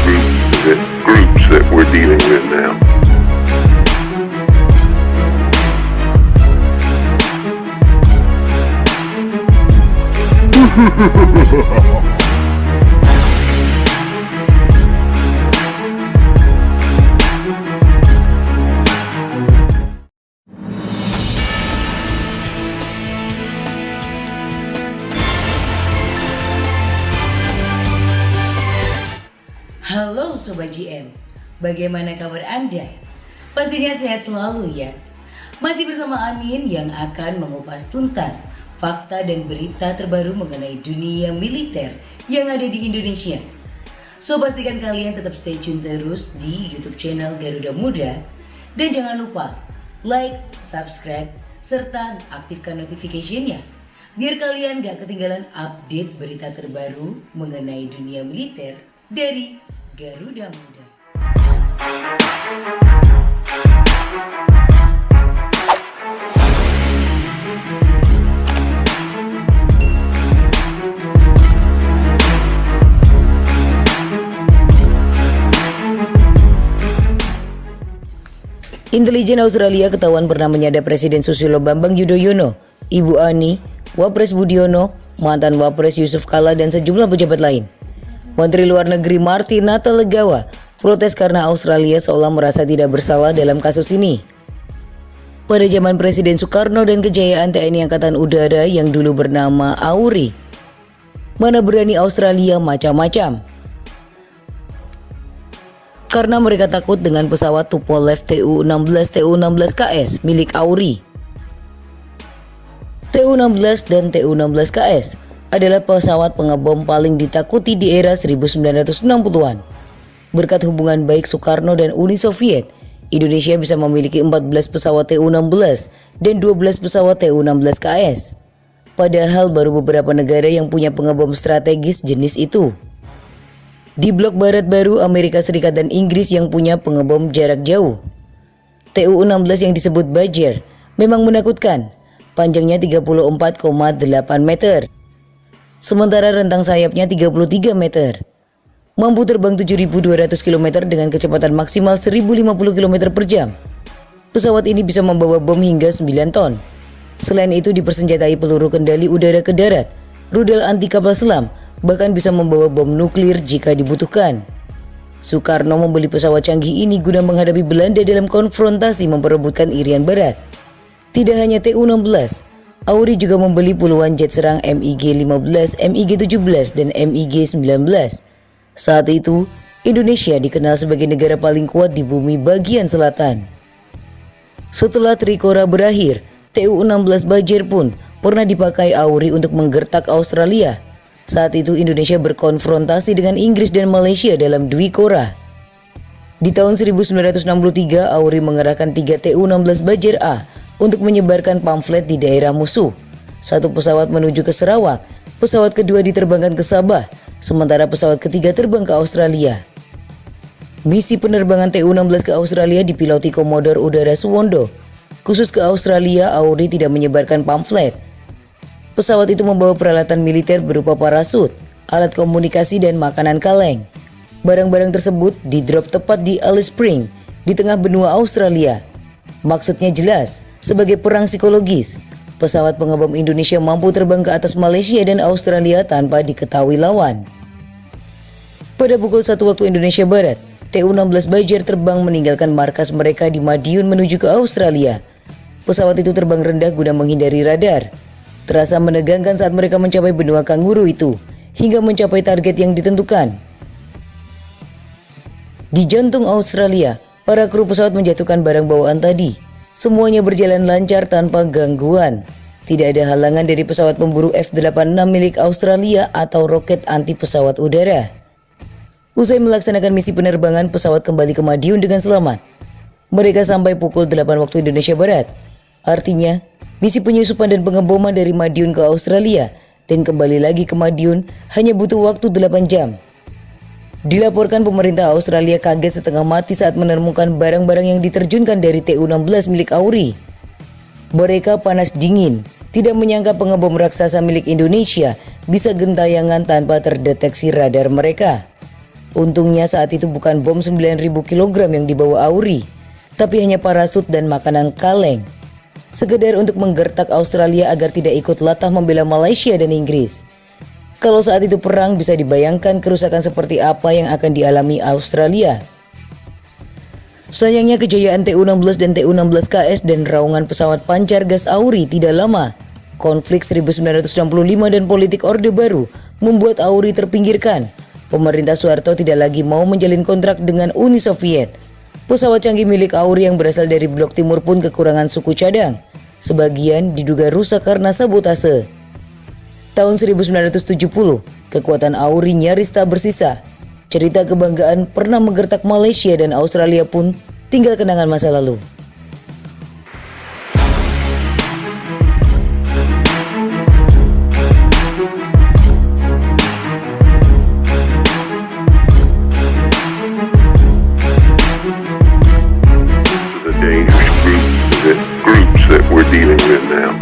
groups that we're dealing with now. Halo Sobat GM, bagaimana kabar Anda? Pastinya sehat selalu ya. Masih bersama Anin yang akan mengupas tuntas fakta dan berita terbaru mengenai dunia militer yang ada di Indonesia. So pastikan kalian tetap stay tune terus di YouTube channel Garuda Muda. Dan jangan lupa like, subscribe, serta aktifkan notification-nya biar kalian gak ketinggalan update berita terbaru mengenai dunia militer dari Garuda Muda. Intelijen Australia ketahuan pernah menyadap Presiden Susilo Bambang Yudhoyono, Ibu Ani, Wapres Budiono, mantan Wapres Yusuf Kala dan sejumlah pejabat lain. Menteri Luar Negeri Marty Natalegawa protes karena Australia seolah merasa tidak bersalah dalam kasus ini. Pada zaman Presiden Soekarno dan kejayaan TNI Angkatan Udara yang dulu bernama AURI, mana berani Australia macam-macam. Karena mereka takut dengan pesawat Tupolev Tu-16 Tu-16KS milik AURI. Tu-16 dan Tu-16KS adalah pesawat pengebom paling ditakuti di era 1960-an. Berkat hubungan baik Soekarno dan Uni Soviet, Indonesia bisa memiliki 14 pesawat Tu-16 dan 12 pesawat Tu-16KS. Padahal baru beberapa negara yang punya pengebom strategis jenis itu. Di blok barat baru Amerika Serikat dan Inggris yang punya pengebom jarak jauh. Tu-16 yang disebut Badger memang menakutkan, panjangnya 34,8 meter. Sementara rentang sayapnya 33 meter. Mampu terbang 7.200 km dengan kecepatan maksimal 1.050 km per jam. Pesawat ini bisa membawa bom hingga 9 ton. Selain itu dipersenjatai peluru kendali udara ke darat, rudal anti kapal selam, bahkan bisa membawa bom nuklir jika dibutuhkan. Soekarno membeli pesawat canggih ini guna menghadapi Belanda dalam konfrontasi memperebutkan Irian Barat. Tidak hanya Tu-16, AURI juga membeli puluhan jet serang MiG-15, MiG-17, dan MiG-19. Saat itu, Indonesia dikenal sebagai negara paling kuat di bumi bagian selatan. Setelah Trikora berakhir, Tu-16 Badger pun pernah dipakai AURI untuk menggertak Australia. Saat itu Indonesia berkonfrontasi dengan Inggris dan Malaysia dalam Dwikora. Di tahun 1963, AURI mengerahkan 3 Tu-16 Badger A untuk menyebarkan pamflet di daerah musuh. Satu pesawat menuju ke Sarawak, pesawat kedua diterbangkan ke Sabah, sementara pesawat ketiga terbang ke Australia. Misi penerbangan Tu-16 ke Australia dipiloti Komodor Udara Suwondo. Khusus ke Australia, AURI tidak menyebarkan pamflet. Pesawat itu membawa peralatan militer berupa parasut, alat komunikasi dan makanan kaleng. Barang-barang tersebut didrop tepat di Alice Springs, di tengah benua Australia. Maksudnya jelas, sebagai perang psikologis. Pesawat pengebom Indonesia mampu terbang ke atas Malaysia dan Australia tanpa diketahui lawan. Pada pukul 1 waktu Indonesia Barat, Tu-16 Badger terbang meninggalkan markas mereka di Madiun menuju ke Australia. Pesawat itu terbang rendah guna menghindari radar. Terasa menegangkan saat mereka mencapai benua kanguru itu, hingga mencapai target yang ditentukan. Di jantung Australia, para kru pesawat menjatuhkan barang bawaan tadi. Semuanya berjalan lancar tanpa gangguan. Tidak ada halangan dari pesawat pemburu F-86 milik Australia atau roket anti pesawat udara. Usai melaksanakan misi penerbangan, pesawat kembali ke Madiun dengan selamat. Mereka sampai pukul 8 waktu Indonesia Barat. Artinya, misi penyusupan dan pengeboman dari Madiun ke Australia dan kembali lagi ke Madiun hanya butuh waktu 8 jam. Dilaporkan pemerintah Australia kaget setengah mati saat menemukan barang-barang yang diterjunkan dari Tu-16 milik AURI. Mereka panas dingin, tidak menyangka pengebom raksasa milik Indonesia bisa gentayangan tanpa terdeteksi radar mereka. Untungnya saat itu bukan bom 9.000 kg yang dibawa Auri, tapi hanya parasut dan makanan kaleng. Sekedar untuk menggertak Australia agar tidak ikut latah membela Malaysia dan Inggris. Kalau saat itu perang, bisa dibayangkan kerusakan seperti apa yang akan dialami Australia. Sayangnya kejayaan TU-16 dan TU-16KS dan raungan pesawat pancar gas Auri tidak lama. Konflik 1965 dan politik Orde Baru membuat Auri terpinggirkan. Pemerintah Soeharto tidak lagi mau menjalin kontrak dengan Uni Soviet. Pesawat canggih milik Auri yang berasal dari Blok Timur pun kekurangan suku cadang. Sebagian diduga rusak karena sabotase. Tahun 1970, kekuatan Auri nyaris tak bersisa. Cerita kebanggaan pernah menggertak Malaysia dan Australia pun tinggal kenangan masa lalu. The dangerous groups that we're dealing with now.